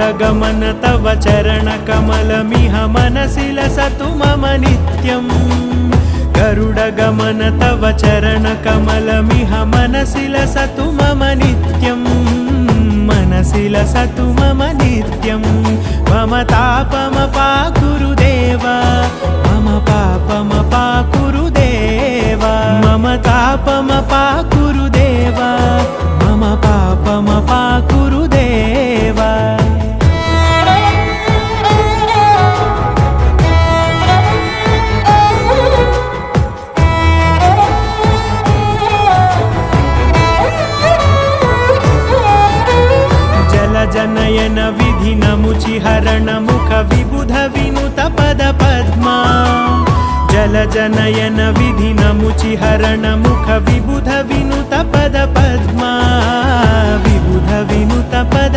गरुडगमन तव चरणकमलमिह मनसि लसतु मम नित्यम् गरुडगमन तव चरणकमलमिह मनसि लसतु मम नित्यम् मनसि लसतु मम नित्यम् मम तापमपाकुरुदेव मम पापमपाकुरुदेव मम तापमपाकुरुदेव मम पापमपाकुरुदेव जनयन विधिनमुचिहरण मुख विबुध विनुत पद पद्मा जलजनयन विधिनमुचिहरण मुख विबुध विनुत पद पद्मा विबुध विनुत पद